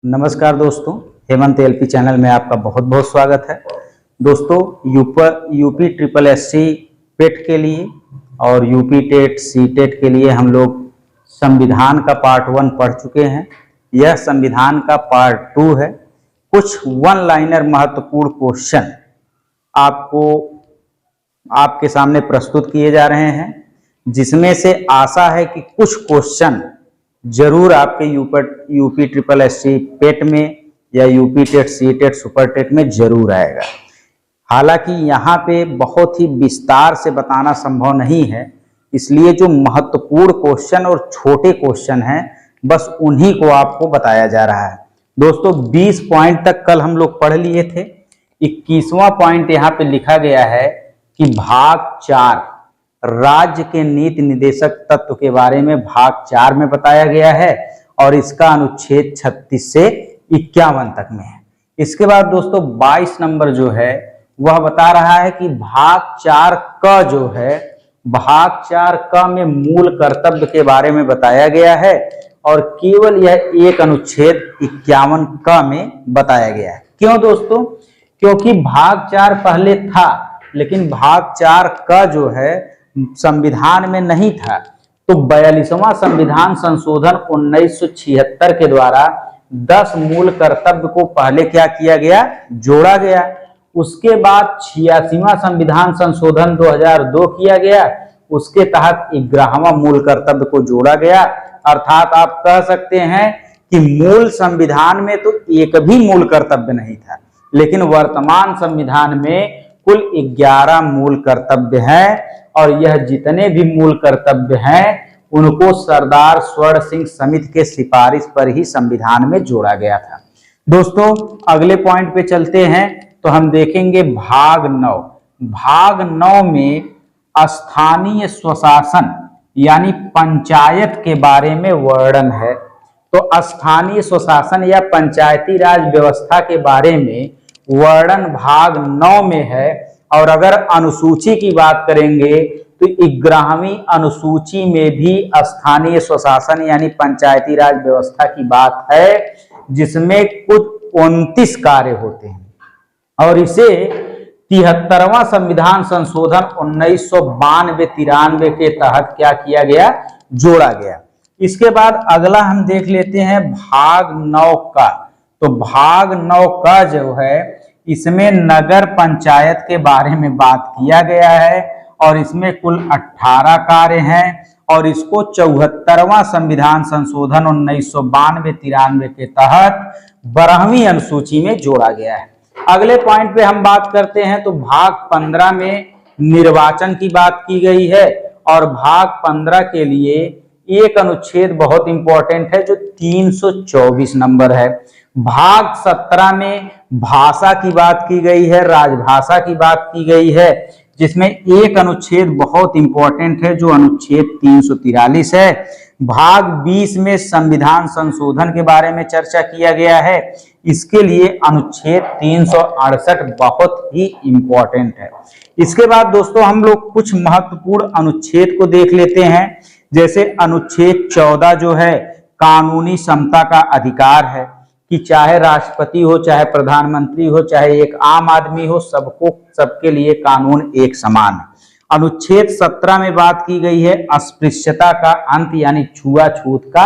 नमस्कार दोस्तों, Hemant LP channel में आपका बहुत बहुत स्वागत है। दोस्तों, यूपी ट्रिपल एससी पेट के लिए और यूपी टेट सी टेट के लिए हम लोग संविधान का पार्ट 1 पढ़ चुके हैं। यह संविधान का पार्ट 2 है। कुछ वन लाइनर महत्वपूर्ण क्वेश्चन आपके सामने प्रस्तुत किए जा रहे हैं, जिसमें से आशा है कि कुछ क्वेश्चन जरूर आपके यूपी ट्रिपल एससी पेट में या UP TET CTET super TET में जरूर आएगा। हालांकि यहाँ पे बहुत ही विस्तार से बताना संभव नहीं है, इसलिए जो महत्वपूर्ण क्वेश्चन और छोटे क्वेश्चन हैं बस उन्हीं को आपको बताया जा रहा है। दोस्तों, 20 पॉइंट तक कल हम लोग पढ़ लिए थे। 21वां पॉइंट यहाँ पे लिखा गया है कि भाग 4 राज्य के नीति निदेशक तत्व के बारे में भाग 4 में बताया गया है और इसका अनुच्छेद 36 से 51 तक में है। इसके बाद दोस्तों 22 नंबर जो है वह बता रहा है कि भाग 4 क जो है, भाग 4 क में मूल कर्तव्य के बारे में बताया गया है और केवल यह एक अनुच्छेद 51 क में बताया गया है। क्यों दोस्तों? क्योंकि भाग 4 पहले था, लेकिन भाग 4 क जो है संविधान में नहीं था। तो 42वां संविधान संशोधन 1976 के द्वारा 10 मूल कर्तव्य को पहले क्या किया गया? जोड़ा गया। उसके बाद 86वां संविधान संशोधन 2002 किया गया, उसके तहत 11वां मूल कर्तव्य को जोड़ा गया। अर्थात आप कह सकते हैं कि मूल संविधान में तो एक भी मूल कर्तव्य नहीं था, लेकिन वर्तमान संविधान में कुल 11 मूल कर्तव्य हैं और यह जितने भी मूल कर्तव्य हैं उनको सरदार स्वर्ण सिंह समिति के सिफारिश पर ही संविधान में जोड़ा गया था। दोस्तों, अगले पॉइंट पे चलते हैं तो हम देखेंगे भाग 9। भाग 9 में स्थानीय स्वशासन यानी पंचायत के बारे में वर्णन है। तो स्थानीय स्वशासन या पंचायती राज व्यवस्था के बारे में वर्णन भाग 9 में है। और अगर अनुसूची की बात करेंगे तो 11वीं अनुसूची में भी स्थानीय स्वशासन यानी पंचायती राज व्यवस्था की बात है, जिसमें कुछ 29 कार्य होते हैं और इसे 73वां संविधान संशोधन 1992-93 के तहत क्या किया गया? जोड़ा गया। इसके बाद अगला हम देख लेते हैं भाग 9 का। तो भाग 9 का जो है, इसमें नगर पंचायत के बारे में बात किया गया है और इसमें कुल 18 कार्य हैं और इसको 74वां संविधान संशोधन 1992-93 के तहत 12वीं अनुसूची में जोड़ा गया है। अगले पॉइंट पे हम बात करते हैं तो भाग 15 में निर्वाचन की बात की गई है और भाग 15 के लिए एक अनुच्छेद बहुत इंपॉर्टेंट है जो 324 नंबर है। भाग 17 में भाषा की बात की गई है, राजभाषा की बात की गई है, जिसमें एक अनुच्छेद बहुत इंपॉर्टेंट है जो अनुच्छेद 343 है। भाग 20 में संविधान संशोधन के बारे में चर्चा किया गया है, इसके लिए अनुच्छेद 368 बहुत ही इंपॉर्टेंट है। इसके बाद दोस्तों हम लोग कुछ महत्वपूर्ण अनुच्छेद को देख लेते हैं। जैसे अनुच्छेद 14 जो है, कानूनी समता का अधिकार है कि चाहे राष्ट्रपति हो, चाहे प्रधानमंत्री हो, चाहे एक आम आदमी हो, सबके लिए कानून एक समान है। अनुच्छेद 17 में बात की गई है अस्पृश्यता का अंत यानी छुआछूत का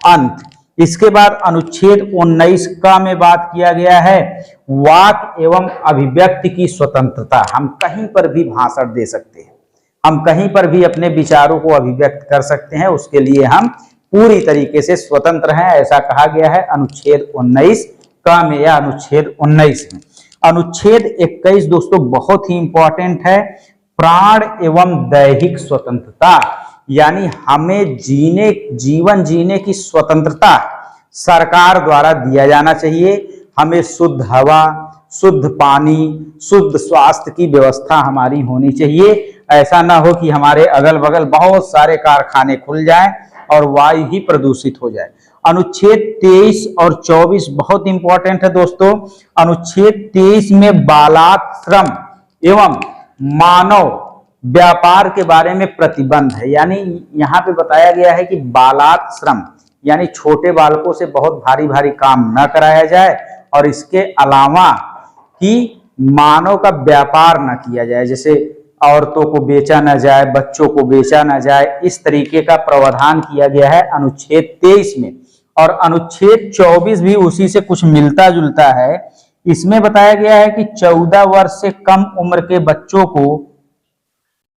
अंत। इसके बाद अनुच्छेद 19 का में बात किया गया है वाक एवं अभिव्यक्ति की स्वतंत्रता। हम कहीं पर भी भाषण दे सकते हैं, हम कहीं पर भी अपने विचारों को अभिव्यक्त कर सकते हैं, उसके लिए हम पूरी तरीके से स्वतंत्र हैं, ऐसा कहा गया है अनुच्छेद 19 का में या अनुच्छेद 19 में। अनुच्छेद 21 दोस्तों बहुत ही इंपॉर्टेंट है, प्राण एवं दैहिक स्वतंत्रता यानी हमें जीवन जीने की स्वतंत्रता सरकार द्वारा दिया जाना चाहिए। हमें शुद्ध हवा, शुद्ध पानी, शुद्ध स्वास्थ्य की व्यवस्था हमारी होनी चाहिए। ऐसा ना हो कि हमारे अगल बगल बहुत सारे कारखाने खुल जाएं और वायु ही प्रदूषित हो जाए। अनुच्छेद 23 और 24 बहुत इंपॉर्टेंट है दोस्तों। अनुच्छेद 23 में बालाश्रम एवं मानव व्यापार के बारे में प्रतिबंध है, यानी यहाँ पे बताया गया है कि बालाश्रम यानी छोटे बालकों से बहुत भारी भारी काम न कराया जाए, और इसके अलावा कि मानव का व्यापार न किया जाए, जैसे औरतों को बेचा न जाए, बच्चों को बेचा न जाए, इस तरीके का प्रावधान किया गया है अनुच्छेद 23 में। और अनुच्छेद 24 भी उसी से कुछ मिलता जुलता है। इसमें बताया गया है कि 14 वर्ष से कम उम्र के बच्चों को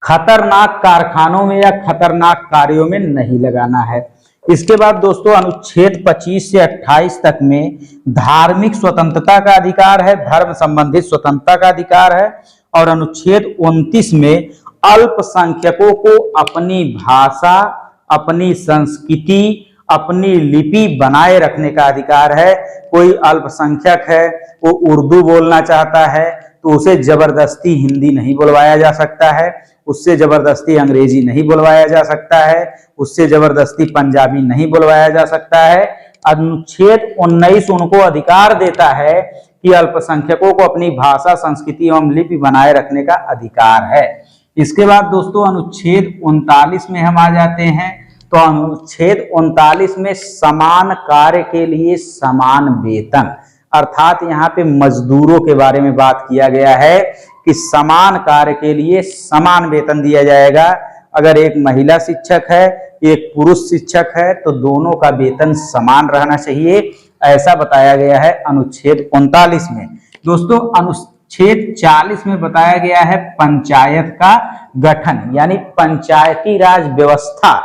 खतरनाक कारखानों में या खतरनाक कार्यों में नहीं लगाना है। इसके बाद दोस्तों अनुच्छेद 25 से 28 तक में धार्मिक स्वतंत्रता का अधिकार है, धर्म संबंधित स्वतंत्रता का अधिकार है। और अनुच्छेद 29 में अल्पसंख्यकों को अपनी भाषा, अपनी संस्कृति, अपनी लिपि बनाए रखने का अधिकार है। कोई अल्पसंख्यक है, वो उर्दू बोलना चाहता है तो उसे जबरदस्ती हिंदी नहीं बुलवाया जा सकता है, उससे जबरदस्ती अंग्रेजी नहीं बुलवाया जा सकता है, उससे जबरदस्ती पंजाबी नहीं बुलवाया जा सकता है। अनुच्छेद 19 उनको अधिकार देता है कि अल्पसंख्यकों को अपनी भाषा, संस्कृति एवं लिपि बनाए रखने का अधिकार है। इसके बाद दोस्तों अनुच्छेद 39 में हम आ जाते हैं। तो अनुच्छेद 39 में समान कार्य के लिए समान वेतन, अर्थात यहाँ पे मजदूरों के बारे में बात किया गया है कि समान कार्य के लिए समान वेतन दिया जाएगा। अगर एक महिला शिक्षक है, एक पुरुष शिक्षक है, तो दोनों का वेतन समान रहना चाहिए, ऐसा बताया गया है अनुच्छेद 39 में। दोस्तों अनुच्छेद 40 में बताया गया है पंचायत का गठन, यानी पंचायती राज व्यवस्था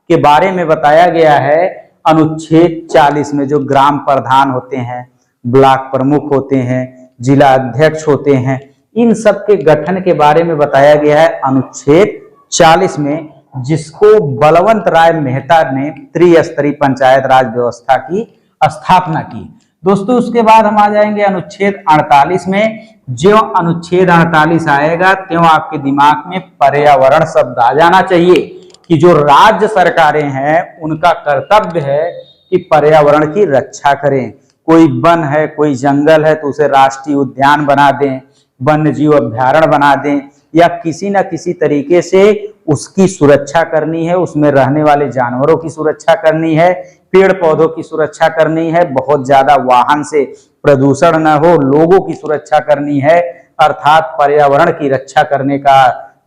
के बारे में बताया गया है अनुच्छेद 40 में। जो ग्राम प्रधान होते हैं, ब्लॉक प्रमुख होते हैं, जिला अध्यक्ष होते हैं, इन सब के गठन के बारे में बताया गया है अनुच्छेद 40 में, जिसको बलवंत राय मेहता ने त्रिस्तरीय पंचायत राज व्यवस्था की स्थापना की। दोस्तों उसके बाद हम आ जाएंगे अनुच्छेद 48 में। जो अनुच्छेद 48 आएगा त्यों आपके दिमाग में पर्यावरण शब्द आ जाना चाहिए कि जो राज्य सरकारें हैं उनका कर्तव्य है कि पर्यावरण की रक्षा करें। कोई वन है, कोई जंगल है, तो उसे राष्ट्रीय उद्यान बना दें, वन्य जीव अभ्यारण्य बना दें, या किसी न किसी तरीके से उसकी सुरक्षा करनी है, उसमें रहने वाले जानवरों की सुरक्षा करनी है, पेड़ पौधों की सुरक्षा करनी है, बहुत ज्यादा वाहन से प्रदूषण न हो, लोगों की सुरक्षा करनी है, अर्थात पर्यावरण की रक्षा करने का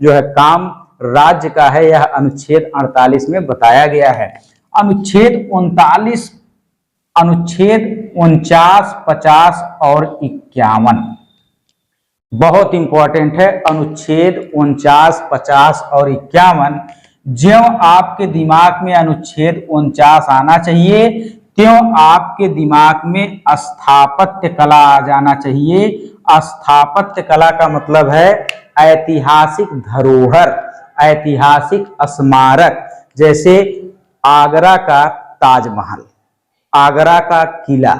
जो है काम राज्य का है। यह अनुच्छेद 48 में बताया गया है। अनुच्छेद 39, अनुच्छेद 49, 50 और 51 बहुत इंपॉर्टेंट है। अनुच्छेद 49, 50 और 51 ज्यों आपके दिमाग में अनुच्छेद 49 आना चाहिए त्यों आपके दिमाग में स्थापत्य कला आ जाना चाहिए। स्थापत्य कला का मतलब है ऐतिहासिक धरोहर, ऐतिहासिक स्मारक, जैसे आगरा का ताजमहल, आगरा का किला,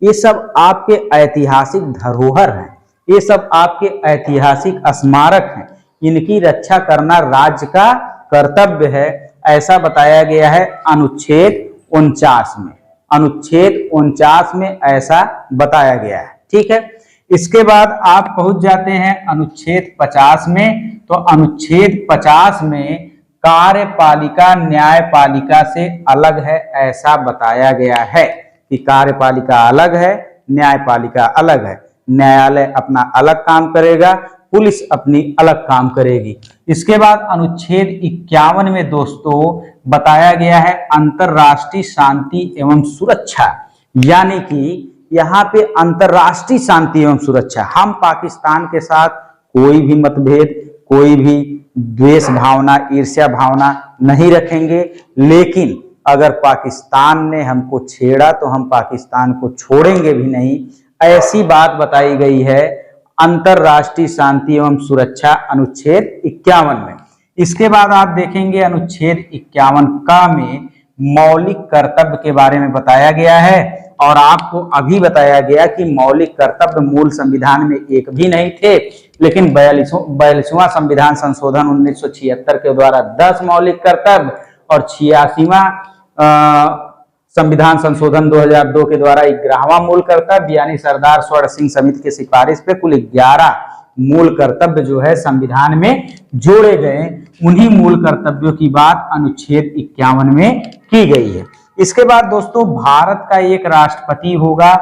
ये सब आपके ऐतिहासिक धरोहर हैं, ये सब आपके ऐतिहासिक स्मारक हैं, इनकी रक्षा करना राज्य का कर्तव्य है, ऐसा बताया गया है अनुच्छेद 49 में। अनुच्छेद 49 में ऐसा बताया गया है। ठीक है, इसके बाद आप पहुंच जाते हैं अनुच्छेद 50 में। तो अनुच्छेद 50 में कार्यपालिका न्यायपालिका से अलग है, ऐसा बताया गया है कि कार्यपालिका अलग है, न्यायपालिका अलग है। न्यायालय अपना अलग काम करेगा, पुलिस अपनी अलग काम करेगी। इसके बाद अनुच्छेद 51 में दोस्तों बताया गया है अंतरराष्ट्रीय शांति एवं सुरक्षा, यानी कि यहाँ पे अंतरराष्ट्रीय शांति एवं सुरक्षा, हम पाकिस्तान के साथ कोई भी मतभेद, कोई भी द्वेष भावना, ईर्ष्या भावना नहीं रखेंगे, लेकिन अगर पाकिस्तान ने हमको छेड़ा तो हम पाकिस्तान को छोड़ेंगे भी नहीं, ऐसी बात बताई गई है अंतरराष्ट्रीय शांति एवं सुरक्षा अनुच्छेद 51 में। इसके बाद आप देखेंगे अनुच्छेद 51 का में मौलिक कर्तव्य के बारे में बताया गया है, और आपको अभी बताया गया कि मौलिक कर्तव्य मूल संविधान में एक भी नहीं थे, लेकिन 42वां संविधान संशोधन 1976 के द्वारा 10 मौलिक कर्तव्य और 86वां संविधान संशोधन 2002 के द्वारा 11वां मूल कर्तव्य यानी सरदार स्वर्ण सिंह समिति की सिफारिश पे कुल 11 मूल कर्तव्य जो है संविधान में जोड़े गए। उन्हीं मूल कर्तव्यों की बात अनुच्छेद 51 में की गई है। इसके बाद दोस्तों भारत का एक राष्ट्रपति होगा,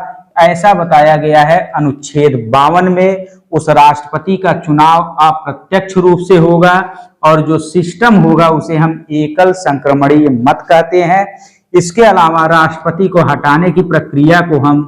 ऐसा बताया गया है अनुच्छेद 52 में। उस राष्ट्रपति का चुनाव अप्रत्यक्ष रूप से होगा और जो सिस्टम होगा उसे हम एकल संक्रमणीय मत कहते हैं। इसके अलावा राष्ट्रपति को हटाने की प्रक्रिया को हम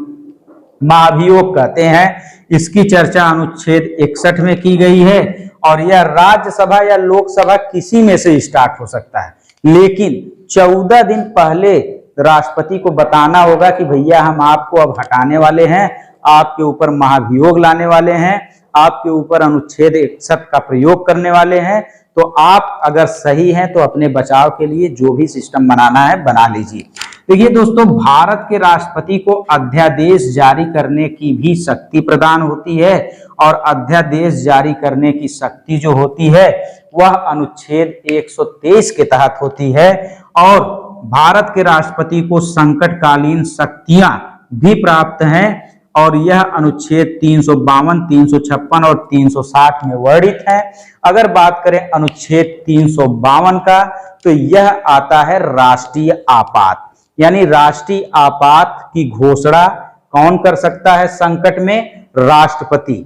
महाभियोग कहते हैं। इसकी चर्चा अनुच्छेद 61 में की गई है और यह राज्यसभा या लोकसभा किसी में से स्टार्ट हो सकता है, लेकिन 14 दिन पहले राष्ट्रपति को बताना होगा कि भैया हम आपको अब हटाने वाले हैं, आपके ऊपर महाभियोग लाने वाले हैं, आपके ऊपर अनुच्छेद 61 का प्रयोग करने वाले हैं। तो आप अगर सही हैं तो अपने बचाव के लिए जो भी सिस्टम बनाना है बना लीजिए। देखिए दोस्तों, भारत के राष्ट्रपति को अध्यादेश जारी करने की भी शक्ति प्रदान होती है और अध्यादेश जारी करने की शक्ति जो होती है वह अनुच्छेद 123 के तहत होती है। और भारत के राष्ट्रपति को संकटकालीन शक्तियां भी प्राप्त हैं और यह अनुच्छेद 352, 356 और 360 में वर्णित है। अगर बात करें अनुच्छेद 352 का तो यह आता है राष्ट्रीय आपात, यानी राष्ट्रीय आपात की घोषणा कौन कर सकता है संकट में? राष्ट्रपति।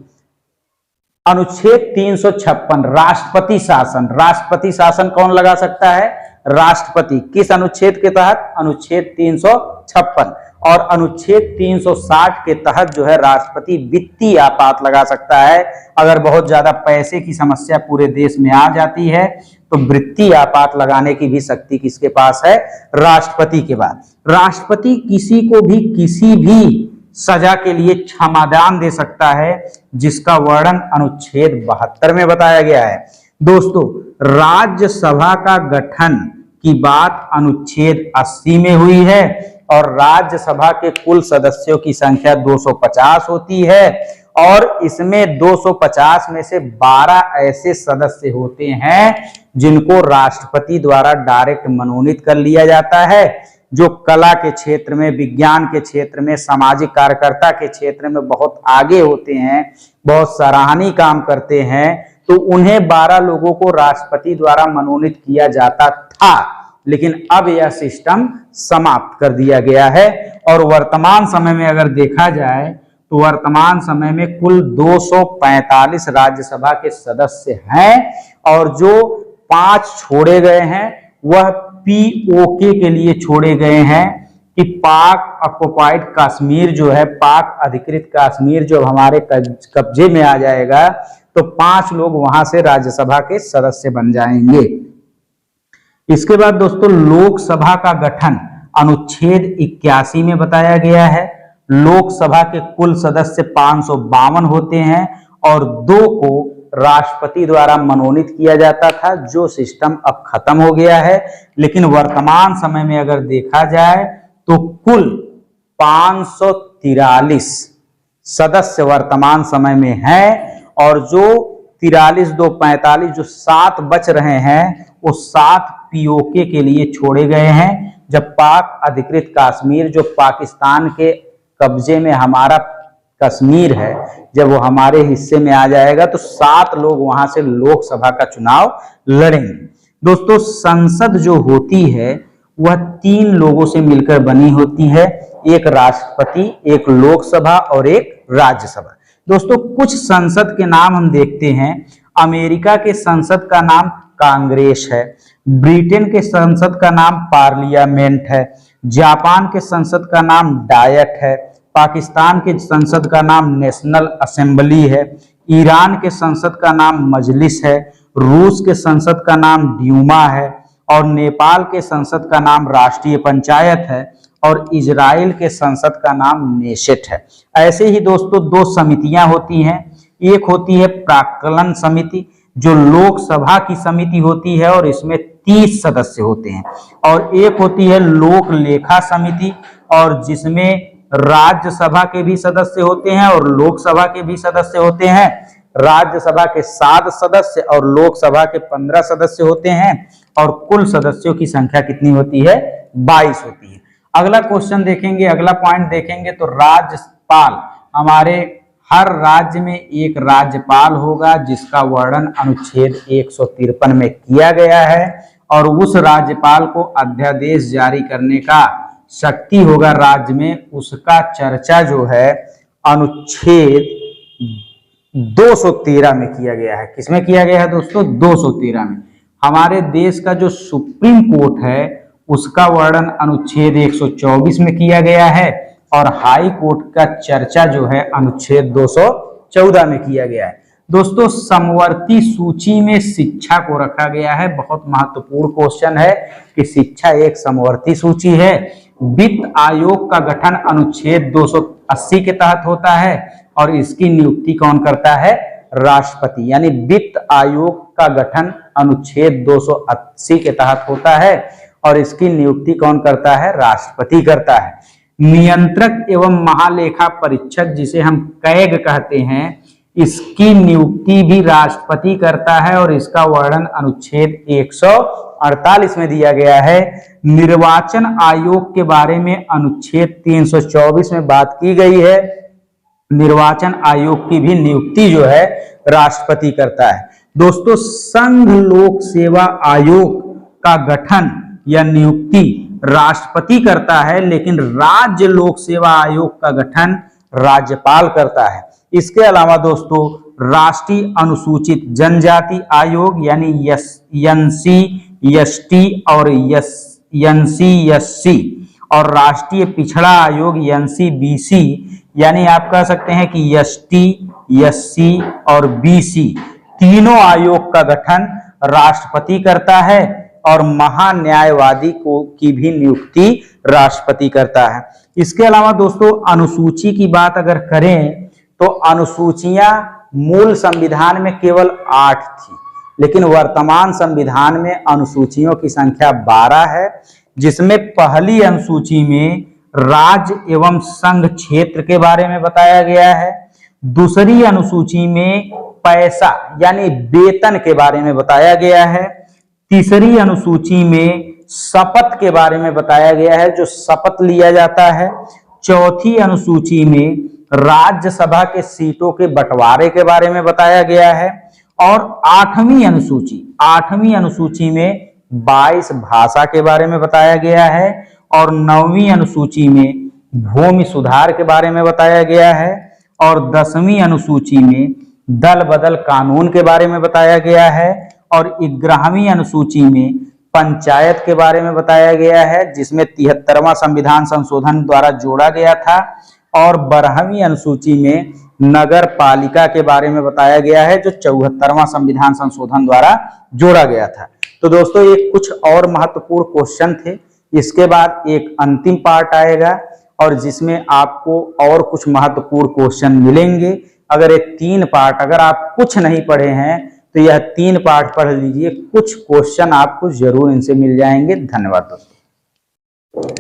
अनुच्छेद 356 राष्ट्रपति शासन, राष्ट्रपति शासन कौन लगा सकता है? राष्ट्रपति। किस अनुच्छेद के तहत? अनुच्छेद 356। और अनुच्छेद 360 के तहत जो है राष्ट्रपति वित्तीय आपात लगा सकता है। अगर बहुत ज्यादा पैसे की समस्या पूरे देश में आ जाती है तो वित्तीय आपात लगाने की भी शक्ति किसके पास है? राष्ट्रपति के बाद। राष्ट्रपति किसी को भी किसी भी सजा के लिए क्षमादान दे सकता है, जिसका वर्णन अनुच्छेद 72 में बताया गया है। दोस्तों, राज्यसभा का गठन की बात अनुच्छेद 80 में हुई है और राज्यसभा के कुल सदस्यों की संख्या 250 होती है और इसमें 250 में से 12 ऐसे सदस्य होते हैं जिनको राष्ट्रपति द्वारा डायरेक्ट मनोनीत कर लिया जाता है, जो कला के क्षेत्र में, विज्ञान के क्षेत्र में, सामाजिक कार्यकर्ता के क्षेत्र में बहुत आगे होते हैं, बहुत सराहनीय काम करते हैं। तो उन्हें 12 लोगों को राष्ट्रपति द्वारा मनोनीत किया जाता था, लेकिन अब यह सिस्टम समाप्त कर दिया गया है। और वर्तमान समय में अगर देखा जाए तो वर्तमान समय में कुल 245 राज्यसभा के सदस्य हैं और जो 5 छोड़े गए हैं वह पीओके के लिए छोड़े गए हैं कि पाक ऑक्युपाइड कश्मीर जो है, पाक अधिकृत कश्मीर जो हमारे कब्जे में आ जाएगा तो 5 लोग वहां से राज्यसभा के सदस्य बन जाएंगे। इसके बाद दोस्तों, लोकसभा का गठन अनुच्छेद 81 में बताया गया है। लोकसभा के कुल सदस्य 552 होते हैं और 2 को राष्ट्रपति द्वारा मनोनीत किया जाता था, जो सिस्टम अब खत्म हो गया है। लेकिन वर्तमान समय में अगर देखा जाए तो कुल 543 सदस्य वर्तमान समय में हैं और जो 43, 2, 45 जो 7 बच रहे हैं वो 7 पीओके के लिए छोड़े गए हैं। जब पाक अधिकृत कश्मीर जो पाकिस्तान के कब्जे में हमारा कश्मीर है, जब वो हमारे हिस्से में आ जाएगा तो 7 लोग वहां से लोकसभा का चुनाव लड़ेंगे। दोस्तों, संसद जो होती है वह 3 लोगों से मिलकर बनी होती है, एक राष्ट्रपति, एक लोकसभा और एक राज्यसभा। दोस्तों, कुछ संसद के नाम हम देखते हैं। अमेरिका के संसद का नाम कांग्रेस है, ब्रिटेन के संसद का नाम पार्लियामेंट है, जापान के संसद का नाम डायट है, पाकिस्तान के संसद का नाम नेशनल असेंबली है, ईरान के संसद का नाम मजलिस है, रूस के संसद का नाम ड्यूमा है और नेपाल के संसद का नाम राष्ट्रीय पंचायत है और इजराइल के संसद का नाम नेशेट है। ऐसे ही दोस्तों 2 समितियां होती हैं। एक होती है प्राक्कलन समिति जो लोकसभा की समिति होती है और इसमें 30 सदस्य होते हैं, और एक होती है लोक लेखा समिति और जिसमें राज्यसभा के भी सदस्य होते हैं और लोकसभा के भी सदस्य होते हैं। राज्यसभा के 7 सदस्य और लोकसभा के 15 सदस्य होते हैं और कुल सदस्यों की संख्या कितनी होती है? 22 होती है। अगला क्वेश्चन देखेंगे, अगला पॉइंट देखेंगे तो राज्यपाल, हमारे हर राज्य में एक राज्यपाल होगा जिसका वर्णन अनुच्छेद 153 में किया गया है और उस राज्यपाल को अध्यादेश जारी करने का शक्ति होगा राज्य में, उसका चर्चा जो है अनुच्छेद 213 में किया गया है। किसमें किया गया है दोस्तों? 213 में। हमारे देश का जो सुप्रीम कोर्ट है उसका वर्णन अनुच्छेद 124 में किया गया है और हाई कोर्ट का चर्चा जो है अनुच्छेद 214 में किया गया है। दोस्तों समवर्ती सूची में शिक्षा को रखा गया है। बहुत महत्वपूर्ण क्वेश्चन है कि शिक्षा एक समवर्ती सूची है। वित्त आयोग का गठन अनुच्छेद 280 के तहत होता है और इसकी नियुक्ति कौन करता है? राष्ट्रपति। यानी वित्त आयोग का गठन अनुच्छेद 280 के तहत होता है और इसकी नियुक्ति कौन करता है? राष्ट्रपति करता है। नियंत्रक एवं महालेखा परीक्षक जिसे हम कैग कहते हैं, इसकी नियुक्ति भी राष्ट्रपति करता है और इसका वर्णन अनुच्छेद 148 में दिया गया है। निर्वाचन आयोग के बारे में अनुच्छेद 324 में बात की गई है। निर्वाचन आयोग की भी नियुक्ति जो है राष्ट्रपति करता है। दोस्तों संघ लोक सेवा आयोग का गठन या नियुक्ति राष्ट्रपति करता है, लेकिन राज्य लोक सेवा आयोग का गठन राज्यपाल करता है। इसके अलावा दोस्तों राष्ट्रीय अनुसूचित जनजाति आयोग यानी एनसी एसटी और एनसी एससी और राष्ट्रीय पिछड़ा आयोग एनसीबीसी यानी आप कह सकते हैं कि एसटी एससी और बीसी तीनों आयोग का गठन राष्ट्रपति करता है और महान्यायवादी की भी नियुक्ति राष्ट्रपति करता है। इसके अलावा दोस्तों अनुसूची की बात अगर करें तो अनुसूचियां मूल संविधान में केवल 8 थी, लेकिन वर्तमान संविधान में अनुसूचियों की संख्या 12 है, जिसमें पहली अनुसूची में राज्य एवं संघ क्षेत्र के बारे में बताया गया है। दूसरी अनुसूची में पैसा यानी वेतन के बारे में बताया गया है। तीसरी अनुसूची में शपथ के बारे में बताया गया है, जो शपथ लिया जाता है। चौथी अनुसूची में राज्यसभा के सीटों के बंटवारे के बारे में बताया गया है और आठवीं अनुसूची में 22 भाषा के बारे में बताया गया है और 9वीं अनुसूची में भूमि सुधार के बारे में बताया गया है और 10वीं अनुसूची में दल बदल कानून के बारे में बताया गया है और 11वीं अनुसूची में पंचायत के बारे में बताया गया है, जिसमें 73वां संविधान संशोधन द्वारा जोड़ा गया था और 12वीं अनुसूची में नगर पालिका के बारे में बताया गया है, जो 74वां संविधान संशोधन द्वारा जोड़ा गया था। तो दोस्तों ये कुछ और महत्वपूर्ण क्वेश्चन थे। इसके बाद एक अंतिम पार्ट आएगा और जिसमें आपको और कुछ महत्वपूर्ण क्वेश्चन मिलेंगे। अगर ये 3 पार्ट अगर आप कुछ नहीं पढ़े हैं तो यह 3 पार्ट पढ़ लीजिए, कुछ क्वेश्चन आपको जरूर इनसे मिल जाएंगे। धन्यवाद दोस्तों।